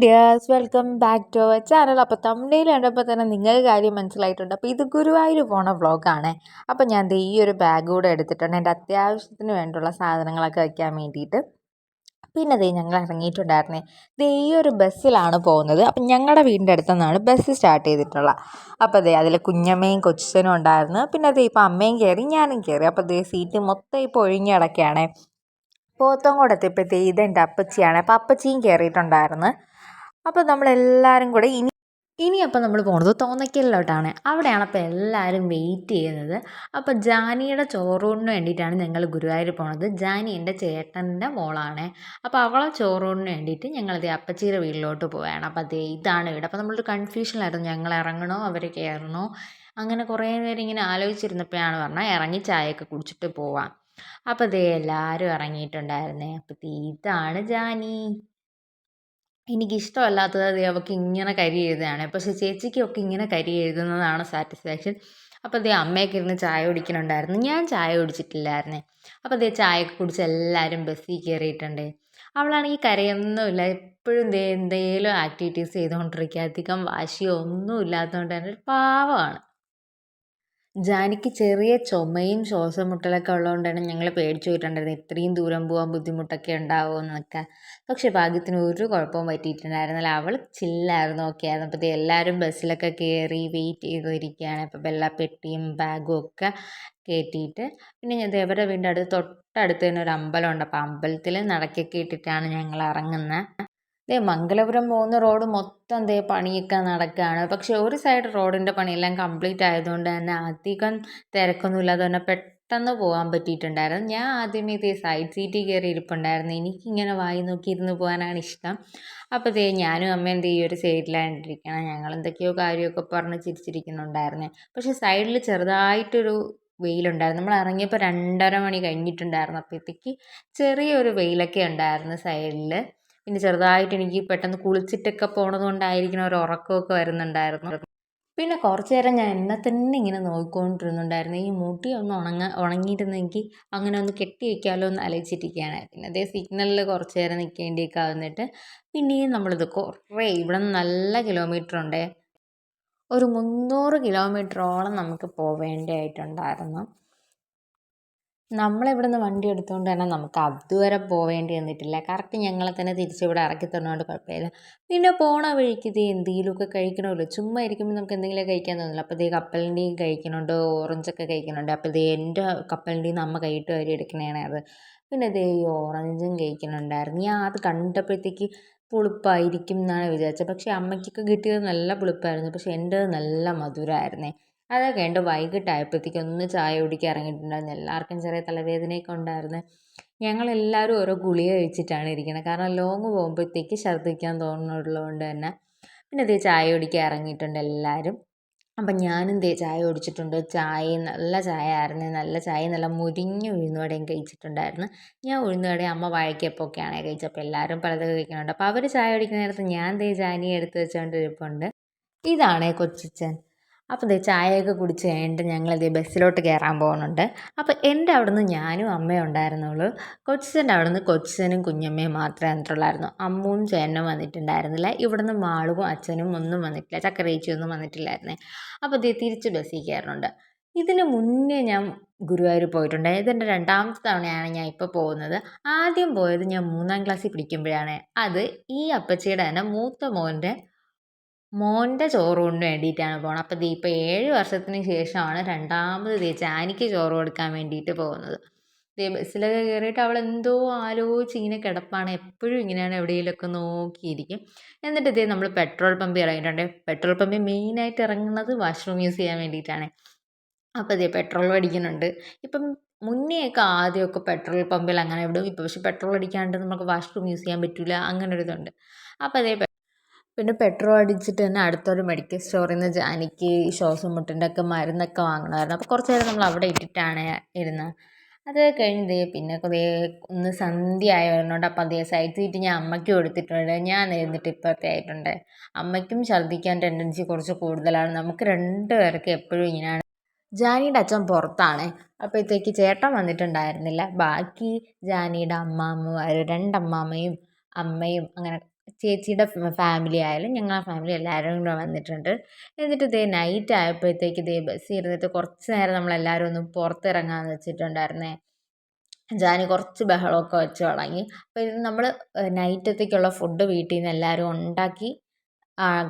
Dears, welcome back to our channel. അപ്പോൾ തമിഴിൽ കണ്ടപ്പോൾ തന്നെ നിങ്ങൾക്ക് കാര്യം മനസ്സിലായിട്ടുണ്ട്. അപ്പോൾ ഇത് ഗുരുവായൂർ പോണ വ്ളോഗാണ്. അപ്പോൾ ഞാൻ ദേ ഈ ഒരു ബാഗ് കൂടെ എടുത്തിട്ടുണ്ട്, എൻ്റെ അത്യാവശ്യത്തിന് വേണ്ടിയുള്ള സാധനങ്ങളൊക്കെ വയ്ക്കാൻ വേണ്ടിയിട്ട്. പിന്നെ ദേ ഞങ്ങൾ ഇറങ്ങിയിട്ടുണ്ടായിരുന്നേ, ദേ ഈ ഒരു ബസ്സിലാണ് പോകുന്നത്. അപ്പം ഞങ്ങളുടെ വീടിൻ്റെ അടുത്തു നിന്നാണ് ബസ് സ്റ്റാർട്ട് ചെയ്തിട്ടുള്ളത്. അപ്പോൾ ദേ അതിൽ കുഞ്ഞമ്മയും കൊച്ചനും ഉണ്ടായിരുന്നു. പിന്നെ ദേ ഇപ്പോൾ അമ്മയും കയറി, ഞാനും കയറി. അപ്പോൾ ദേ സീറ്റ് മൊത്തം ഇപ്പോൾ ഒഴിഞ്ഞ് കിടക്കുകയാണ്. പോത്തങ്കോട് എത്തിയപ്പോഴത്തേ ഇതെൻ്റെ അപ്പച്ചിയാണ്. അപ്പോൾ അപ്പച്ചിയും കയറിയിട്ടുണ്ടായിരുന്നു. അപ്പോൾ നമ്മളെല്ലാവരും കൂടെ ഇനി അപ്പോൾ നമ്മൾ പോണത് തോന്നയ്ക്കലിലോട്ടാണ്. അവിടെയാണ് അപ്പോൾ എല്ലാവരും വെയിറ്റ് ചെയ്യുന്നത്. അപ്പോൾ ജാനിയുടെ ചോറൂണിന് വേണ്ടിയിട്ടാണ് ഞങ്ങൾ ഗുരുവായൂർ പോണത്. ജാനി എൻ്റെ ചേട്ടൻ്റെ മോളാണ്. അപ്പോൾ അവളെ ചോറൂണിന് വേണ്ടിയിട്ട് ഞങ്ങളത് അപ്പച്ചിയുടെ വീട്ടിലോട്ട് പോവുകയാണ്. അപ്പോൾ അതേ ഇതാണ് വീട്. അപ്പോൾ നമ്മളൊരു കൺഫ്യൂഷനിലായിരുന്നു, ഞങ്ങൾ ഇറങ്ങണോ അവർ കയറണോ. അങ്ങനെ കുറേ നേരം ഇങ്ങനെ ആലോചിച്ചിരുന്നപ്പോഴാണ് പറഞ്ഞാൽ ഇറങ്ങി ചായയൊക്കെ കുടിച്ചിട്ട് പോവാം. അപ്പോൾ ദേ എല്ലാവരും ഇറങ്ങിയിട്ടുണ്ടായിരുന്നേ. അപ്പോൾ ഇതാണ് ജാനി. എനിക്കിഷ്ടമല്ലാത്തത് ദേ അവൾക്ക് ഇങ്ങനെ കരി എഴുതുകയാണ്. പക്ഷേ ചേച്ചിക്കൊക്കെ ഇങ്ങനെ കരി എഴുതുന്നതാണ് സാറ്റിസ്ഫാക്ഷൻ. അപ്പോൾ ദേ അമ്മയൊക്കെ ഇരുന്ന് ചായ കുടിക്കുന്നുണ്ടായിരുന്നു. ഞാൻ ചായ കുടിച്ചിട്ടില്ലായിരുന്നേ. അപ്പോൾ ദേ ചായയൊക്കെ കുടിച്ച് എല്ലാവരും ബസ്സിൽ കയറിയിട്ടുണ്ട്. അവളാണെങ്കിൽ കരയൊന്നുമില്ല, എപ്പോഴും ദേ എന്തെങ്കിലും ആക്ടിവിറ്റീസ് ചെയ്തുകൊണ്ടിരിക്കുക. അധികം വാശിയോ ഒന്നും ഇല്ലാത്തതുകൊണ്ട് തന്നെ ഒരു പാവമാണ്. ജാനിക്ക് ചെറിയ ചുമയും ശ്വാസം മുട്ടലൊക്കെ ഉള്ളതുകൊണ്ടാണ് ഞങ്ങൾ പേടിച്ചു പോയിട്ടുണ്ടായിരുന്നത്, ഇത്രയും ദൂരം പോകാൻ ബുദ്ധിമുട്ടൊക്കെ ഉണ്ടാവുമെന്നൊക്കെ. പക്ഷേ ഭാഗ്യത്തിന് ഒരു കുഴപ്പവും പറ്റിയിട്ടുണ്ടായിരുന്നില്ല. അവൾ ചില്ലായിരുന്നു, ഓക്കെ ആയിരുന്നു. അപ്പോൾ എല്ലാവരും ബസ്സിലൊക്കെ കയറി വെയിറ്റ് ചെയ്തിരിക്കുകയാണ്. അപ്പോൾ പെട്ടിയും ബാഗും ഒക്കെ കയറ്റിയിട്ട് പിന്നെ ഇവരുടെ വീടിൻ്റെ തൊട്ടടുത്ത് തന്നെ ഒരു അമ്പലമുണ്ട്. അപ്പോൾ അമ്പലത്തിൽ നടക്കൊക്കെ ഇട്ടിട്ടാണ് ഞങ്ങൾ ഇറങ്ങുന്നത്. മംഗലപുരം പോകുന്ന റോഡ് മൊത്തം പണിയൊക്കെ നടക്കുകയാണ്. പക്ഷേ ഒരു സൈഡ് റോഡിൻ്റെ പണിയെല്ലാം കംപ്ലീറ്റ് ആയതുകൊണ്ട് തന്നെ അധികം തിരക്കൊന്നുമില്ലാതെ തന്നെ പെട്ടെന്ന് പോകാൻ പറ്റിയിട്ടുണ്ടായിരുന്നു. ഞാൻ ആദ്യമേ സൈഡ് സീറ്റിൽ കയറി ഇരിപ്പുണ്ടായിരുന്നു. എനിക്കിങ്ങനെ വായി നോക്കി ഇരുന്ന് പോകാനാണ് ഇഷ്ടം. അപ്പോൾ ഞാനും അമ്മയും ഈ ഒരു സൈഡിലാണ് ഇരിക്കണം. ഞങ്ങൾ എന്തൊക്കെയോ കാര്യമൊക്കെ പറഞ്ഞ് ചിരിച്ചിരിക്കുന്നുണ്ടായിരുന്നു. പക്ഷേ സൈഡിൽ ചെറുതായിട്ടൊരു വെയിലുണ്ടായിരുന്നു. നമ്മൾ ഇറങ്ങിയപ്പോൾ 2:30 മണി കഴിഞ്ഞിട്ടുണ്ടായിരുന്നു. അപ്പോഴത്തേക്ക് ചെറിയൊരു വെയിലൊക്കെ ഉണ്ടായിരുന്നു സൈഡിൽ. പിന്നെ ചെറുതായിട്ട് എനിക്ക് പെട്ടെന്ന് കുളിച്ചിട്ടൊക്കെ പോണത് കൊണ്ടായിരിക്കണം ഒരു ഉറക്കമൊക്കെ വരുന്നുണ്ടായിരുന്നു. പിന്നെ കുറച്ച് നേരം ഞാൻ എന്നെ തന്നെ ഇങ്ങനെ നോക്കിക്കൊണ്ടിരുന്നുണ്ടായിരുന്നു. ഈ മുടി ഒന്ന് ഉണങ്ങിയിരുന്നെങ്കിൽ അങ്ങനെ ഒന്ന് കെട്ടി വയ്ക്കാമല്ലോ എന്ന് ആലോചിച്ചിരിക്കുകയാണ്. പിന്നെ അതേ സിഗ്നലിൽ കുറച്ച് നേരം നിൽക്കേണ്ടിയൊക്കെ വന്നിട്ട് പിന്നെയും നമ്മളിത് കുറേ ഇവിടെ നിന്ന് നല്ല കിലോമീറ്റർ ഉണ്ട്, ഒരു 300 കിലോമീറ്ററോളം നമുക്ക് പോവേണ്ടതായിട്ടുണ്ടായിരുന്നു. നമ്മളിവിടെ നിന്ന് വണ്ടി എടുത്തുകൊണ്ട് തന്നെ നമുക്ക് അതുവരെ പോവേണ്ടി വന്നിട്ടില്ല. കറക്റ്റ് ഞങ്ങളെ തന്നെ തിരിച്ചിവിടെ ഇറക്കി തരുന്നതുകൊണ്ട് കുഴപ്പമില്ല. പിന്നെ പോണ വഴിക്ക് എന്തെങ്കിലുമൊക്കെ കഴിക്കണമല്ലോ, ചുമ്മാ ഇരിക്കുമ്പോൾ നമുക്ക് എന്തെങ്കിലും കഴിക്കാൻ തോന്നില്ല. അപ്പോൾ കപ്പലണ്ടിയും കഴിക്കുന്നുണ്ട്, ഓറഞ്ചൊക്കെ കഴിക്കുന്നുണ്ട്. അപ്പോൾ എൻ്റെ കപ്പലണ്ടിയിൽ നിന്ന് അമ്മ കൈയിട്ട് വരി എടുക്കണതാണ് അത്. പിന്നെ ഈ ഓറഞ്ചും കഴിക്കുന്നുണ്ടായിരുന്നു. ഞാൻ അത് കണ്ടപ്പോഴത്തേക്ക് പുളിപ്പായിരിക്കും എന്നാണ് വിചാരിച്ചത്. പക്ഷേ അമ്മയ്ക്കൊക്കെ കിട്ടിയത് നല്ല പുളിപ്പായിരുന്നു, പക്ഷേ എൻ്റെ നല്ല മധുരമായിരുന്നേ. അതൊക്കെ കഴിഞ്ഞിട്ട് വൈകിട്ടായപ്പോഴത്തേക്കും ഒന്ന് ചായ കുടിക്കാൻ ഇറങ്ങിയിട്ടുണ്ടായിരുന്നു. എല്ലാവർക്കും ചെറിയ തലവേദനയൊക്കെ ഉണ്ടായിരുന്നു. ഞങ്ങളെല്ലാവരും ഓരോ ഗുളിക കഴിച്ചിട്ടാണ് ഇരിക്കുന്നത്, കാരണം ലോങ് പോകുമ്പോഴത്തേക്ക് ഛർദ്ദിക്കാൻ തോന്നുന്നുള്ളതുകൊണ്ട് തന്നെ. പിന്നെ ചായ കുടിക്കാൻ ഇറങ്ങിയിട്ടുണ്ട് എല്ലാവരും. അപ്പം ഞാനും ചായ കുടിച്ചിട്ടുണ്ട്. ചായ നല്ല ചായ ആയിരുന്നു, നല്ല ചായ നല്ല മുരിഞ്ഞ ഉഴുന്നുവടയും കഴിച്ചിട്ടുണ്ടായിരുന്നു. ഞാൻ ഉഴുന്നുവടയും അമ്മ വാഴയ്ക്കപ്പൊക്കെയാണ് കഴിച്ചത്. അപ്പോൾ എല്ലാവരും പലതൊക്കെ കഴിക്കുന്നുണ്ട്. അപ്പോൾ അവർ ചായ കുടിക്കുന്ന നേരത്ത് ഞാൻ ജാനിയെ എടുത്ത് വെച്ചുകൊണ്ട് ഇരിപ്പുണ്ട്. ഇതാണേ കൊച്ചിച്ചൻ. അപ്പോൾ ചായയൊക്കെ കുടിച്ച് കഴിഞ്ഞിട്ട് ഞങ്ങൾ ബസ്സിലോട്ട് കയറാൻ പോകുന്നുണ്ട്. അപ്പോൾ എൻ്റെ അവിടെ നിന്ന് ഞാനും അമ്മയും ഉണ്ടായിരുന്നുള്ളൂ. കൊച്ചിച്ചൻ്റെ അവിടെ നിന്ന് കൊച്ചിച്ചനും കുഞ്ഞമ്മയും മാത്രമേ വന്നിട്ടുള്ളായിരുന്നു. അമ്മുവും ചേട്ടനും വന്നിട്ടുണ്ടായിരുന്നില്ല. ഇവിടെ നിന്ന് മാളുവും അച്ഛനും ഒന്നും വന്നിട്ടില്ല, ചക്കരേച്ചിയൊന്നും വന്നിട്ടില്ലായിരുന്നേ. അപ്പോൾ തിരിച്ച് ബസ്സിൽ കയറുന്നുണ്ട്. ഇതിന് മുന്നേ ഞാൻ ഗുരുവായൂർ പോയിട്ടുണ്ട്. ഇതെൻ്റെ 2ാമത്തെ തവണയാണ് ഞാൻ ഇപ്പോൾ പോകുന്നത്. ആദ്യം പോയത് ഞാൻ 3ാം ക്ലാസ്സിൽ പഠിക്കുമ്പോഴാണ്. അത് ഈ അപ്പച്ചിയുടെ തന്നെ മൂത്ത മോൻ്റെ ചോറൂണിന് വേണ്ടിയിട്ടാണ് പോകുന്നത്. അപ്പോൾ ഇപ്പോൾ 7 വർഷത്തിന് ശേഷമാണ് രണ്ടാമത് ജാനിക്ക് ചോറ് കൊടുക്കാൻ വേണ്ടിയിട്ട് പോകുന്നത്. ബസ്സിലൊക്കെ കയറിയിട്ട് അവൾ എന്തോ ആലോചിച്ച് ഇങ്ങനെ കിടപ്പാണ്. എപ്പോഴും ഇങ്ങനെയാണ് എവിടെയെങ്കിലുമൊക്കെ നോക്കിയിരിക്കും. എന്നിട്ട് നമ്മൾ പെട്രോൾ പമ്പിൽ ഇറങ്ങിയിട്ടുണ്ട്. പെട്രോൾ പമ്പിൽ മെയിനായിട്ട് ഇറങ്ങുന്നത് വാഷ്റൂം യൂസ് ചെയ്യാൻ വേണ്ടിയിട്ടാണ്. അപ്പോൾ പെട്രോൾ അടിക്കുന്നുണ്ട്. ഇപ്പം മുന്നെയൊക്കെ ആദ്യമൊക്കെ പെട്രോൾ പമ്പിൽ അങ്ങനെ വിടും. ഇപ്പോൾ പക്ഷേ പെട്രോൾ അടിക്കാണ്ട് നമുക്ക് വാഷ്റൂം യൂസ് ചെയ്യാൻ പറ്റില്ല, അങ്ങനെ ഒരു ഇതുണ്ട്. അപ്പോൾ പിന്നെ പെട്രോൾ അടിച്ചിട്ട് തന്നെ അടുത്തൊരു മെഡിക്കൽ സ്റ്റോറിൽ നിന്ന് ജാനിക്ക് ശ്വാസം മുട്ടിൻ്റെ ഒക്കെ മരുന്നൊക്കെ വാങ്ങണമായിരുന്നു. അപ്പോൾ കുറച്ച് നേരം നമ്മൾ അവിടെ ഇട്ടിട്ടാണ് ഇരുന്നത്. അത് കഴിഞ്ഞ് പിന്നെ ഒന്ന് സന്ധ്യ ആയി വരുന്നുണ്ട്. അപ്പോൾ സൈഡ് സീറ്റ് ഞാൻ അമ്മയ്ക്ക് കൊടുത്തിട്ടുണ്ട്. ഞാൻ ഇരുന്നിട്ട് ഇപ്പോഴത്തെ ആയിട്ടുണ്ട്. അമ്മയ്ക്കും ഛർദ്ദിക്കാൻ ടെൻഡൻസി കുറച്ച് കൂടുതലാണ്. നമുക്ക് 2 പേർക്ക് എപ്പോഴും ഇങ്ങനെയാണ്. ജാനിയുടെ അച്ഛൻ പുറത്താണ്. അപ്പോഴത്തേക്ക് ചേട്ടൻ വന്നിട്ടുണ്ടായിരുന്നില്ല. ബാക്കി ജാനിയുടെ അമ്മാമ്മമാർ, 2 അമ്മാമ്മയും അമ്മയും അങ്ങനെ ചേച്ചിയുടെ ഫാമിലി ആയാലും ഞങ്ങളുടെ ഫാമിലി എല്ലാവരും കൂടെ വന്നിട്ടുണ്ട്. എന്നിട്ട് ദേ നൈറ്റ് ആയപ്പോഴത്തേക്ക് ദേ ബസ്സിൽ ഇരുന്നിട്ട് കുറച്ച് നേരം നമ്മളെല്ലാവരും ഒന്ന് പുറത്തിറങ്ങാമെന്ന് വെച്ചിട്ടുണ്ടായിരുന്നേ. ജാനി കുറച്ച് ബഹളമൊക്കെ വെച്ച് തുടങ്ങി. അപ്പോൾ ഇത് നമ്മൾ നൈറ്റത്തേക്കുള്ള ഫുഡ് വീട്ടിൽ നിന്ന് എല്ലാവരും ഉണ്ടാക്കി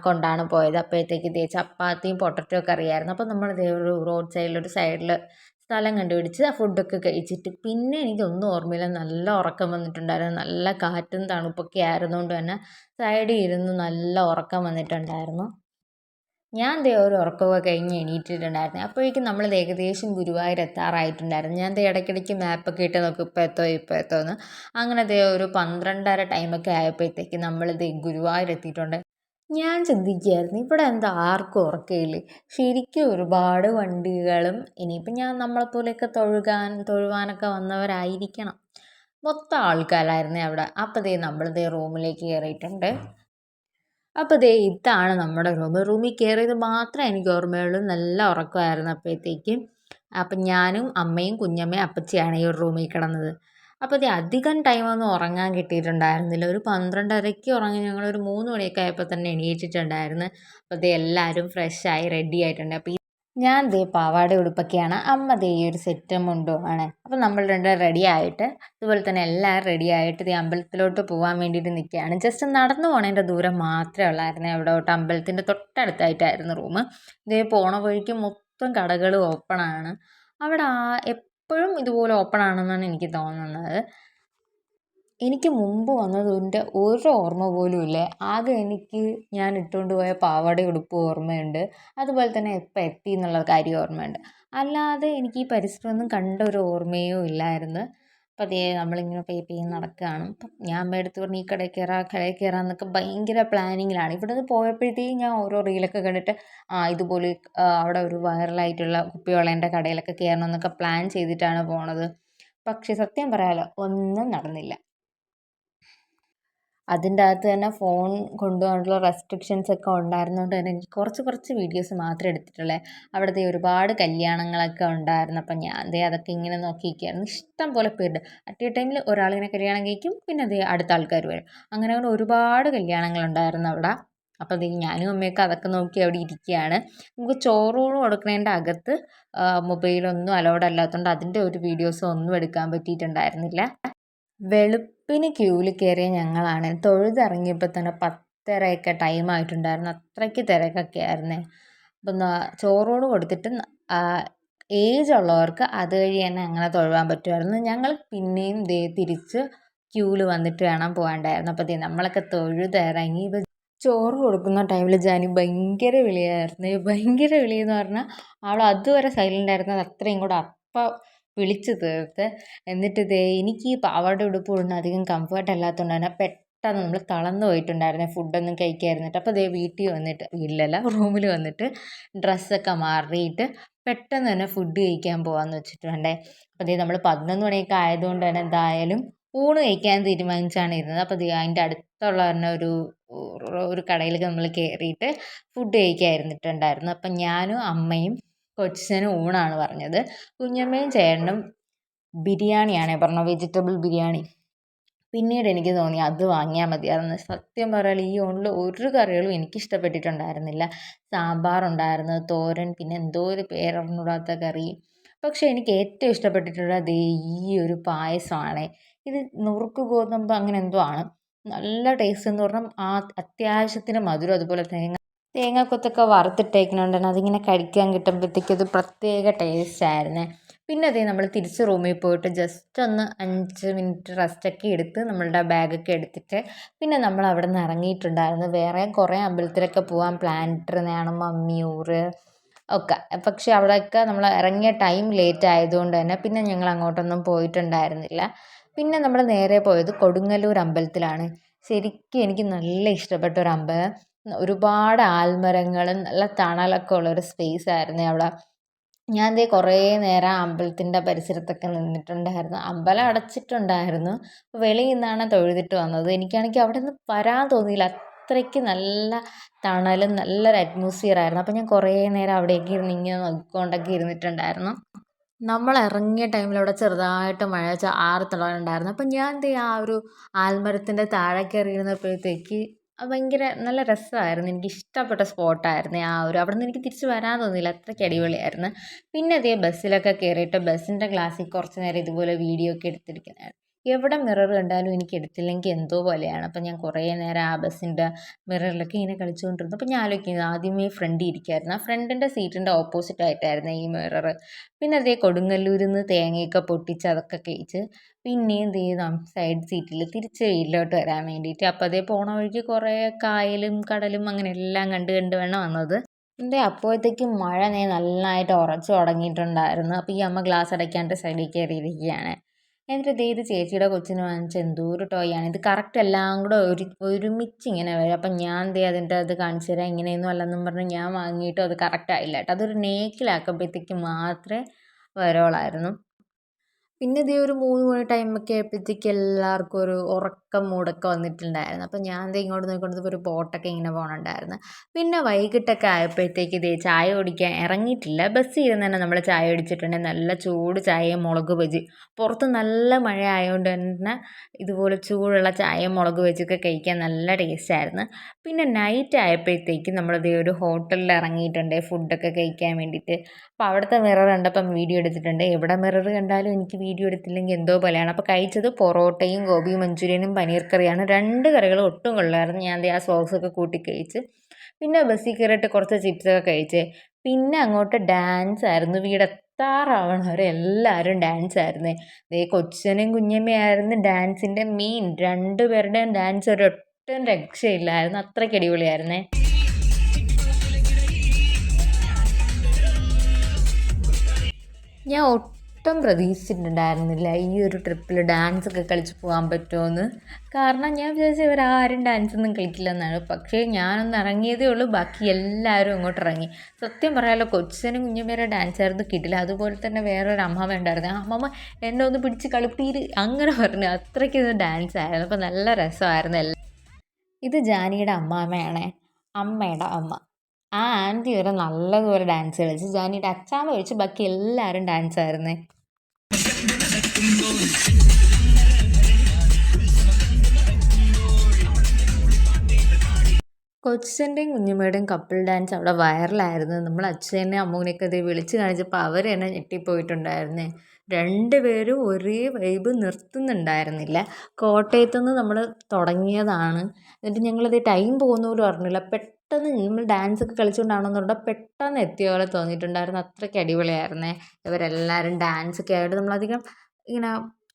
കൊണ്ടാണ് പോയത്. അപ്പോഴത്തേക്ക് ദേ ചപ്പാത്തിയും പൊട്ടറ്റോ കറിയായിരുന്നു. അപ്പോൾ നമ്മൾ ദേ ഒരു റോഡ് സൈഡിൽ സൈഡിൽ സ്ഥലം കണ്ടുപിടിച്ച് ആ ഫുഡൊക്കെ കഴിച്ചിട്ട് പിന്നെ എനിക്കൊന്നും ഓർമ്മയില്ല. നല്ല ഉറക്കം വന്നിട്ടുണ്ടായിരുന്നു. നല്ല കാറ്റും തണുപ്പൊക്കെ ആയിരുന്നുകൊണ്ട് തന്നെ സൈഡിൽ ഇരുന്ന് നല്ല ഉറക്കം വന്നിട്ടുണ്ടായിരുന്നു. ഞാൻ ദേ ഒരു ഉറക്കമൊക്കെ കഴിഞ്ഞ് എണീറ്റിട്ടുണ്ടായിരുന്നു. അപ്പോഴേക്കും നമ്മൾ ഏകദേശം ഗുരുവായൂർ എത്താറായിട്ടുണ്ടായിരുന്നു. ഞാൻ ദേ ഇടയ്ക്കിടയ്ക്ക് മാപ്പൊക്കെ ഇട്ട് നോക്കും ഇപ്പോൾ എത്തോ എന്ന്. അങ്ങനെ ദേ ഒരു 12:30 ടൈമൊക്കെ ആയപ്പോഴത്തേക്ക് നമ്മൾ ദേ ഗുരുവായൂർ എത്തിയിട്ടുണ്ട്. ഞാൻ ചിന്തിക്കുകയായിരുന്നു ഇവിടെ എന്താ ആർക്കും ഉറക്കമില്ലേ? ശരിക്കും ഒരുപാട് വണ്ടികളും ഇനിയിപ്പം നമ്മളെപ്പോലെയൊക്കെ തൊഴുവാനൊക്കെ വന്നവരായിരിക്കണം. മൊത്തം ആൾക്കാരായിരുന്നേ അവിടെ. അപ്പോൾ ദേ നമ്മൾ ദേ റൂമിലേക്ക് കയറിയിട്ടുണ്ട്. അപ്പോൾ ദേ ഇതാണ് നമ്മുടെ റൂം. റൂമിൽ കയറിയത് മാത്രമേ എനിക്ക് ഓർമ്മയുള്ളൂ. നല്ല ഉറക്കമായിരുന്നു അപ്പോഴത്തേക്കും. അപ്പം ഞാനും അമ്മയും കുഞ്ഞമ്മയും അപ്പച്ചിയാണ് ഈ ഒരു റൂമിൽ കിടന്നത്. അപ്പോൾ ദേ അധികം ടൈമൊന്നും ഉറങ്ങാൻ കിട്ടിയിട്ടുണ്ടായിരുന്നില്ല. ഒരു 12:30ക്ക് ഉറങ്ങി ഞങ്ങളൊരു 3 മണിയൊക്കെ ആയപ്പോൾ തന്നെ എണീറ്റിട്ടുണ്ടായിരുന്നു. അപ്പോൾ ദേ എല്ലാവരും ഫ്രഷായി റെഡി ആയിട്ടുണ്ട്. അപ്പോൾ ഞാൻ ദേ പാവാട ഉടുപ്പൊക്കെയാണ്. അമ്മ ദേ ഈ ഒരു സെറ്റും മുണ്ടുമാണ്. അപ്പോൾ നമ്മൾ രണ്ടും റെഡി ആയിട്ട് അതുപോലെ തന്നെ എല്ലാവരും റെഡി ആയിട്ട് ദേ അമ്പലത്തിലോട്ട് പോകാൻ വേണ്ടിയിട്ട് നിൽക്കുകയാണ്. ജസ്റ്റ് നടന്നു പോണതിൻ്റെ ദൂരം മാത്രമേ ഉള്ളായിരുന്നു അവിടോട്ട്. അമ്പലത്തിൻ്റെ തൊട്ടടുത്തായിട്ടായിരുന്നു റൂം. ദേ പോണ വഴിക്ക് മൊത്തം കടകൾ ഓപ്പണാണ്. അവിടെ എപ്പോഴും ഇതുപോലെ ഓപ്പൺ ആണെന്നാണ് എനിക്ക് തോന്നുന്നത്. എനിക്ക് മുമ്പ് വന്നതിൻ്റെ ഒരു ഓർമ്മ പോലും ഇല്ല. ആകെ എനിക്ക് ഞാൻ ഇട്ടുകൊണ്ട് പോയ പാവാടയും ഉടുപ്പും ഓർമ്മയുണ്ട്. അതുപോലെ തന്നെ എപ്പോൾ എത്തി എന്നുള്ള കാര്യം ഓർമ്മയുണ്ട്. അല്ലാതെ എനിക്ക് ഈ പരിസരമൊന്നും കണ്ട ഒരു ഓർമ്മയും ഇല്ലായിരുന്നു. അപ്പോൾ അതേ നമ്മളിങ്ങനെ പയ്യെ നടക്കുകയാണ്. അപ്പം ഞാൻ അമ്മയുടെ പറഞ്ഞു ഈ കടയിൽ കയറാം എന്നൊക്കെ ഭയങ്കര പ്ലാനിങ്ങിലാണ്. ഇവിടെ നിന്ന് പോയപ്പോഴത്തേക്കും ഞാൻ ഓരോ റീലൊക്കെ കണ്ടിട്ട് ഇതുപോലെ അവിടെ ഒരു വൈറലായിട്ടുള്ള കുപ്പിവളേൻ്റെ കടയിലൊക്കെ കയറണം എന്നൊക്കെ പ്ലാൻ ചെയ്തിട്ടാണ് പോണത്. പക്ഷേ സത്യം പറയാലോ ഒന്നും നടന്നില്ല. അതിൻ്റെ അകത്ത് തന്നെ ഫോൺ കൊണ്ടുപോകാനുള്ള റെസ്ട്രിക്ഷൻസ് ഒക്കെ ഉണ്ടായിരുന്നതുകൊണ്ട് തന്നെ എനിക്ക് കുറച്ച് വീഡിയോസ് മാത്രമേ എടുത്തിട്ടുള്ളൂ. അവിടുത്തെ ഒരുപാട് കല്യാണങ്ങളൊക്കെ ഉണ്ടായിരുന്നു. അപ്പം ഞാൻ ദേ അതൊക്കെ ഇങ്ങനെ നോക്കിയിരിക്കുകയായിരുന്നു. ഇഷ്ടം പോലെ പേരുണ്ട്. അറ്റ് എ ടൈമിൽ ഒരാളിങ്ങനെ കല്യാണം കഴിക്കും, പിന്നെ ദേ അടുത്ത ആൾക്കാർ വരും. അങ്ങനെ ഒരുപാട് കല്യാണങ്ങളുണ്ടായിരുന്നു അവിടെ. അപ്പോൾ ദേ ഞാനും അമ്മയൊക്കെ അതൊക്കെ നോക്കി അവിടെ ഇരിക്കുകയാണ്. നമുക്ക് ചോറൂണ് കൊടുക്കുന്നതിൻ്റെ അകത്ത് മൊബൈലൊന്നും അലൗഡ് അല്ലാത്തതുകൊണ്ട് അതിൻ്റെ ഒരു വീഡിയോസോ ഒന്നും എടുക്കാൻ പറ്റിയിട്ടുണ്ടായിരുന്നില്ല. വെളുപ്പിന് ക്യൂവിൽ കയറിയ ഞങ്ങളാണ്. തൊഴുതിറങ്ങിയപ്പോൾ തന്നെ 10:30 ടൈം ആയിട്ടുണ്ടായിരുന്നു. അത്രയ്ക്ക് തിരക്കൊക്കെ ആയിരുന്നേ. അപ്പം ചോറൂണ് കൊടുത്തിട്ട് ഏജ് ഉള്ളവർക്ക് അതുവഴി തന്നെ അങ്ങനെ തൊഴുവാൻ പറ്റുമായിരുന്നു. ഞങ്ങൾ പിന്നെയും ദേ തിരിച്ച് ക്യൂവിൽ വന്നിട്ട് വേണം പോകാണ്ടായിരുന്നു. അപ്പോൾ ദേ നമ്മളൊക്കെ തൊഴുതിറങ്ങി. ഇപ്പോൾ ചോറ് കൊടുക്കുന്ന ടൈമിൽ ജാനി ഭയങ്കര വിളിയായിരുന്നു. ഭയങ്കര വിളിയെന്ന് പറഞ്ഞാൽ അവൾ അതുവരെ സൈലൻ്റ് ആയിരുന്നത് അത്രയും കൂടെ അപ്പം വിളിച്ച് തീർത്ത്. എന്നിട്ട് ദേ എനിക്ക് ഈ പാവാട ഉടുപ്പ് ഇടുന്നത് അധികം കംഫർട്ട് അല്ലാത്തതുകൊണ്ട് തന്നെ പെട്ടെന്ന് നമ്മൾ തളർന്നു പോയിട്ടുണ്ടായിരുന്നേ ഫുഡൊന്നും കഴിക്കാതിരുന്നിട്ട്. അപ്പോൾ ദേ വീട്ടിൽ വന്നിട്ട് വീട്ടിലല്ല റൂമിൽ വന്നിട്ട് ഡ്രസ്സൊക്കെ മാറിയിട്ട് പെട്ടെന്ന് തന്നെ ഫുഡ് കഴിക്കാൻ പോകാമെന്ന് വെച്ചിട്ടുണ്ടേ. അപ്പോൾ ദേ നമ്മൾ 11 മണിയൊക്കെ ആയതുകൊണ്ട് തന്നെ എന്തായാലും ഊണ് കഴിക്കാൻ തീരുമാനിച്ചാണ് ഇരുന്നത്. അപ്പോൾ ദേ അതിൻ്റെ അടുത്തുള്ള തന്നെ ഒരു കടയിലേക്ക് നമ്മൾ കയറിയിട്ട് ഫുഡ് കഴിക്കാൻ ഇരുന്നിട്ടുണ്ടായിരുന്നു. അപ്പം ഞാനും അമ്മയും കൊച്ചനും ഊണാണ് പറഞ്ഞത്. കുഞ്ഞമ്മയും ചേട്ടനും ബിരിയാണിയാണ് പറഞ്ഞത്, വെജിറ്റബിൾ ബിരിയാണി. പിന്നീട് എനിക്ക് തോന്നി അത് വാങ്ങിയാൽ മതിയായിരുന്നു. സത്യം പറഞ്ഞാൽ ഈ ഊണിൽ ഒരു കറികളും എനിക്കിഷ്ടപ്പെട്ടിട്ടുണ്ടായിരുന്നില്ല. സാമ്പാറുണ്ടായിരുന്നു, തോരൻ, പിന്നെ എന്തോ ഒരു പേരറിഞ്ഞൂടാത്ത കറി. പക്ഷേ എനിക്ക് ഏറ്റവും ഇഷ്ടപ്പെട്ടിട്ടുള്ളത് ദേ ഈ ഒരു പായസമാണ്. ഇത് നുറുക്ക് ഗോതമ്പ് അങ്ങനെ എന്തോ ആണ്. നല്ല ടേസ്റ്റ് എന്ന് പറഞ്ഞാൽ അത്യാവശ്യത്തിന് മധുരം, അതുപോലെ തേങ്ങാക്കൊത്തൊക്കെ വറുത്തിട്ടേക്കുന്നതുകൊണ്ട് തന്നെ അതിങ്ങനെ കഴിക്കാൻ കിട്ടുമ്പോഴത്തേക്കും അത് പ്രത്യേക ടേസ്റ്റായിരുന്നു. പിന്നെ അതേ നമ്മൾ തിരിച്ച് റൂമിൽ പോയിട്ട് ജസ്റ്റ് ഒന്ന് 5 മിനിറ്റ് റെസ്റ്റൊക്കെ എടുത്ത് നമ്മളുടെ ബാഗൊക്കെ എടുത്തിട്ട് പിന്നെ നമ്മൾ അവിടെ നിന്ന് ഇറങ്ങിയിട്ടുണ്ടായിരുന്നു. വേറെ കുറേ അമ്പലത്തിലൊക്കെ പോകാൻ പ്ലാൻ ഇട്ടിരുന്നതാണ്, മമ്മിയൂർ ഒക്കെ. പക്ഷേ അവിടെയൊക്കെ നമ്മൾ ഇറങ്ങിയ ടൈം ലേറ്റ് ആയതുകൊണ്ട് തന്നെ പിന്നെ ഞങ്ങൾ അങ്ങോട്ടൊന്നും പോയിട്ടുണ്ടായിരുന്നില്ല. പിന്നെ നമ്മൾ നേരെ പോയത് കൊടുങ്ങല്ലൂർ അമ്പലത്തിലാണ്. ശരിക്കും എനിക്ക് നല്ല ഇഷ്ടപ്പെട്ട ഒരു അമ്പലം. ഒരുപാട് ആൽമരങ്ങളും നല്ല തണലൊക്കെ ഉള്ളൊരു സ്പേസ് ആയിരുന്നു അവിടെ. ഞാൻ ദേ കുറേ നേരം അമ്പലത്തിൻ്റെ പരിസരത്തൊക്കെ നിന്നിട്ടുണ്ടായിരുന്നു. അമ്പലം അടച്ചിട്ടുണ്ടായിരുന്നു. വെളിയിൽ നിന്നാണ് തൊഴുതിട്ട് വന്നത്. എനിക്കാണെങ്കിൽ അവിടെ നിന്ന് വരാൻ തോന്നിയില്ല. അത്രയ്ക്ക് നല്ല തണലും നല്ലൊരു അറ്റ്മോസ്ഫിയർ ആയിരുന്നു. അപ്പോൾ ഞാൻ കുറേ നേരം അവിടേക്ക് ഇരുന്ന് ഇങ്ങനെ നോക്കിക്കൊണ്ടൊക്കെ ഇരുന്നിട്ടുണ്ടായിരുന്നു. നമ്മൾ ഇറങ്ങിയ ടൈമിൽ അവിടെ ചെറുതായിട്ട് മഴ ആറി തുടങ്ങിയിട്ടുണ്ടായിരുന്നു. അപ്പം ഞാൻ ദേ ആ ഒരു ആൽമരത്തിൻ്റെ താഴെ കയറി ഇരുന്നപ്പോഴത്തേക്ക് ഭയങ്കര നല്ല രസമായിരുന്നു. എനിക്കിഷ്ടപ്പെട്ട സ്പോട്ടായിരുന്നു അവിടുന്ന് എനിക്ക് തിരിച്ച് വരാൻ തോന്നിയില്ല. അത്രയ്ക്ക് അടിപൊളിയായിരുന്നു. പിന്നെ അതേ ബസ്സിലൊക്കെ കയറിയിട്ട് ബസ്സിൻ്റെ ഗ്ലാസ്സിൽ കുറച്ച് നേരം ഇതുപോലെ വീഡിയോ ഒക്കെ എടുത്തിരിക്കുന്നതാണ്. എവിടെ മിറർ കണ്ടാലും എനിക്ക് എടുത്തില്ലെങ്കിൽ എന്തോ പോലെയാണ്. അപ്പം ഞാൻ കുറേ നേരം ആ ബസ്സിൻ്റെ മിററിലൊക്കെ ഇങ്ങനെ കളിച്ചുകൊണ്ടിരുന്നു. അപ്പം ഞാൻ ആലോചിക്കുന്നത് ആദ്യമേ ഫ്രണ്ടിൽ ഇരിക്കുമായിരുന്നു. ആ ഫ്രണ്ടിൻ്റെ സീറ്റിൻ്റെ ഓപ്പോസിറ്റ് ആയിട്ടായിരുന്നു ഈ മിറർ. പിന്നെ അതേ കൊടുങ്ങല്ലൂരിൽ നിന്ന് തേങ്ങയൊക്കെ പൊട്ടിച്ച് അതൊക്കെ കഴിച്ച് പിന്നെയും ദേ സൈഡ് സീറ്റിൽ തിരിച്ച് വീട്ടിലോട്ട് വരാൻ വേണ്ടിയിട്ട്. അപ്പോൾ അതേ പോണ വഴിക്ക് കുറേ കായലും കടലും അങ്ങനെ എല്ലാം കണ്ട് കണ്ട് വേണം വന്നത്. എന്തേ അപ്പോഴത്തേക്കും മഴ നന്നായിട്ട് ഉറച്ച് തുടങ്ങിയിട്ടുണ്ടായിരുന്നു. അപ്പോൾ ഈ അമ്മ ഗ്ലാസ് അടയ്ക്കാണ്ട് സൈഡിൽ കയറിയിരിക്കുകയാണ്. എന്നിട്ട് ദേ ഇത് ചേച്ചിയുടെ കൊച്ചിന് വാങ്ങിച്ച എന്തോ ഒരു ടോയാണ്. ഇത് കറക്റ്റ് എല്ലാം കൂടെ ഒരുമിച്ച് ഇങ്ങനെ വരും. അപ്പം ഞാൻ ദേ അതിൻ്റെ അത് കാണിച്ചു തരാം ഇങ്ങനെയൊന്നും അല്ലെന്നും പറഞ്ഞ് ഞാൻ വാങ്ങിയിട്ടും അത് കറക്റ്റ് ആയില്ല കേട്ടോ. അതൊരു നേക്കിലാക്കുമ്പോഴത്തേക്ക് മാത്രമേ വരോളായിരുന്നു. പിന്നെ ദേ ഒരു 3 മണി ടൈമൊക്കെ ആയപ്പോഴത്തേക്ക് എല്ലാവർക്കും ഒരു ഉറക്കം മൂടൊക്കെ വന്നിട്ടുണ്ടായിരുന്നു. അപ്പോൾ ഞാൻ ദേ ഇങ്ങോട്ട് നോക്കിക്കൊണ്ടിരുന്നപ്പോൾ ഒരു ബോട്ടൊക്കെ ഇങ്ങനെ പോകണുണ്ടായിരുന്നു. പിന്നെ വൈകിട്ടൊക്കെ ആയപ്പോഴത്തേക്ക് ദേ ചായ കുടിക്കാൻ ഇറങ്ങിയിട്ടില്ല. ബസ്സിൽ ഇരുന്ന് തന്നെ നമ്മൾ ചായ കുടിച്ചിട്ടുണ്ടെങ്കിൽ നല്ല ചൂട് ചായയും മുളക് ബജി. പുറത്ത് നല്ല മഴ ആയതുകൊണ്ട് തന്നെ ഇതുപോലെ ചൂടുള്ള ചായയും മുളക് ബജിയൊക്കെ കഴിക്കാൻ നല്ല ടേസ്റ്റായിരുന്നു. പിന്നെ നൈറ്റ് ആയപ്പോഴത്തേക്ക് നമ്മൾ ദേ ഒരു ഹോട്ടലിൽ ഇറങ്ങിയിട്ടുണ്ട് ഫുഡൊക്കെ കഴിക്കാൻ വേണ്ടിയിട്ട്. അപ്പോൾ അവിടുത്തെ മിറർ കണ്ടപ്പം വീഡിയോ എടുത്തിട്ടുണ്ട്. എവിടെ മിറർ കണ്ടാലും എനിക്ക് വീഡിയോ എടുത്തില്ലെങ്കിൽ എന്തോ പോലെയാണ്. അപ്പോൾ കഴിച്ചത് പൊറോട്ടയും ഗോബി മഞ്ചൂരിയനും പനീർ കറിയാണ്. 2 കറികളും ഒട്ടും കൊള്ളായിരുന്നു. ഞാൻ ആ സോസൊക്കെ കൂട്ടി കഴിച്ച്. പിന്നെ ബസ്സിൽ കയറിയിട്ട് കുറച്ച് ചിപ്സൊക്കെ കഴിച്ച്. പിന്നെ അങ്ങോട്ട് ഡാൻസ് ആയിരുന്നു. വീടെത്താറാവണ വരെ എല്ലാവരും ഡാൻസ് ആയിരുന്നേ. ദേ കൊച്ചനും കുഞ്ഞമ്മയായിരുന്നു ഡാൻസിൻ്റെ മെയിൻ. 2 പേരുടെയും ഡാൻസ് ഒരൊട്ടും രക്ഷയില്ലായിരുന്നു. അത്രയ്ക്ക് അടിപൊളിയായിരുന്നേ. ഞാൻ ഒട്ടും പ്രതീക്ഷിച്ചിട്ടുണ്ടായിരുന്നില്ല ഈ ഒരു ട്രിപ്പിൽ ഡാൻസൊക്കെ കളിച്ച് പോകാൻ പറ്റുമെന്ന്. കാരണം ഞാൻ വിചാരിച്ചു ഇവരാരും ഡാൻസൊന്നും കളിക്കില്ലെന്നാണ്. പക്ഷേ ഞാനൊന്ന് ഇറങ്ങിയതേ ഉള്ളൂ, ബാക്കി എല്ലാവരും അങ്ങോട്ട് ഇറങ്ങി. സത്യം പറയാമല്ലോ കൊച്ചിനും കുഞ്ഞുമേരെ ഡാൻസായിരുന്നു കിട്ടില്ല. അതുപോലെ തന്നെ വേറൊരു അമ്മമ്മ ഉണ്ടായിരുന്നു. ആ അമ്മമ്മ എന്നെ ഒന്ന് പിടിച്ച് കളിപ്പീര് അങ്ങനെ പറഞ്ഞു. അത്രയ്ക്ക് ഇത് ഡാൻസായിരുന്നു. അപ്പോൾ നല്ല രസമായിരുന്നു. ഇത് ജാനിയുടെ അമ്മാമ്മയാണേ, അമ്മയുടെ അമ്മ. ആ ആൻറ്റി വരെ നല്ലതുപോലെ ഡാൻസ് കളിച്ചു. ജാനിയുടെ അച്ചാമ്മ ഒഴിച്ച് ബാക്കി എല്ലാവരും ഡാൻസായിരുന്നേ. കൊച്ചൻ്റെയും കുഞ്ഞമ്മയുടെയും കപ്പിൾ ഡാൻസ് അവിടെ വൈറലായിരുന്നു. നമ്മൾ അച്ഛനെയും അമ്മൂനെയൊക്കെ അത് വിളിച്ച് കാണിച്ചപ്പോൾ അവർ തന്നെ ഞെട്ടിപ്പോയിട്ടുണ്ടായിരുന്നേ. 2 പേരും ഒരേ വൈബ് നിർത്തുന്നുണ്ടായിരുന്നില്ല. കോട്ടയത്തു നിന്ന് നമ്മൾ തുടങ്ങിയതാണ്. എന്നിട്ട് ഞങ്ങളത് ടൈം പോകുന്ന പോലും അറിഞ്ഞില്ല. പെട്ടെന്ന് നമ്മൾ ഡാൻസൊക്കെ കളിച്ചുകൊണ്ടാണെന്നുണ്ടെങ്കിൽ പെട്ടെന്ന് എത്തിയ പോലെ തോന്നിയിട്ടുണ്ടായിരുന്നു. അത്രയ്ക്ക് അടിപൊളിയായിരുന്നേ. ഇവരെല്ലാവരും ഡാൻസൊക്കെ ആയിട്ട് നമ്മളധികം ഇങ്ങനെ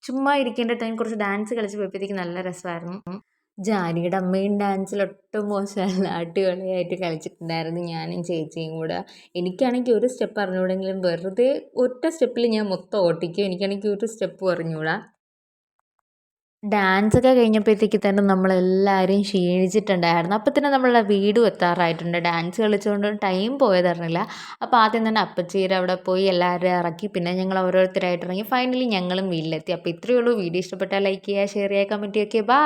ചുമ്മാ ഇരിക്കേണ്ട ടൈം കുറച്ച് ഡാൻസ് കളിച്ച് പോയപ്പോഴത്തേക്ക് നല്ല രസമായിരുന്നു. ജാനിയുടെ അമ്മയും ഡാൻസിൽ ഒട്ടും മോശമല്ല, അടിപൊളിയായിട്ട് കളിച്ചിട്ടുണ്ടായിരുന്നു ഞാനും ചേച്ചിയും കൂടെ. എനിക്കാണെങ്കിൽ ഒരു സ്റ്റെപ്പ് അറിഞ്ഞുകൂടെങ്കിലും വെറുതെ ഒറ്റ സ്റ്റെപ്പിൽ ഞാൻ മൊത്തം ഓട്ടിക്കും. എനിക്കാണെങ്കിൽ ഒരു സ്റ്റെപ്പും അറിഞ്ഞുകൂടാ. ഡാൻസൊക്കെ കഴിഞ്ഞപ്പോഴത്തേക്ക് തന്നെ നമ്മളെല്ലാവരും ക്ഷീണിച്ചിട്ടുണ്ടായിരുന്നു. അപ്പോൾ തന്നെ നമ്മളുടെ വീടും എത്താറായിട്ടുണ്ട്. Dance കളിച്ചുകൊണ്ട് time പോയതറിഞ്ഞില്ല. അപ്പോൾ ആദ്യം തന്നെ അപ്പച്ചീരെ അവിടെ പോയി എല്ലാവരെയും ഇറക്കി. പിന്നെ ഞങ്ങൾ ഓരോരുത്തരായിട്ട് ഇറങ്ങി. ഫൈനലി ഞങ്ങളും വീട്ടിലെത്തി. അപ്പോൾ ഇത്രയേ ഉള്ളൂ. വീഡിയോ ഇഷ്ടപ്പെട്ടാൽ ലൈക്ക് ചെയ്യുക, ഷെയർ ചെയ്യുക, കമൻറ്റ് ചെയ്യുക. ബൈ.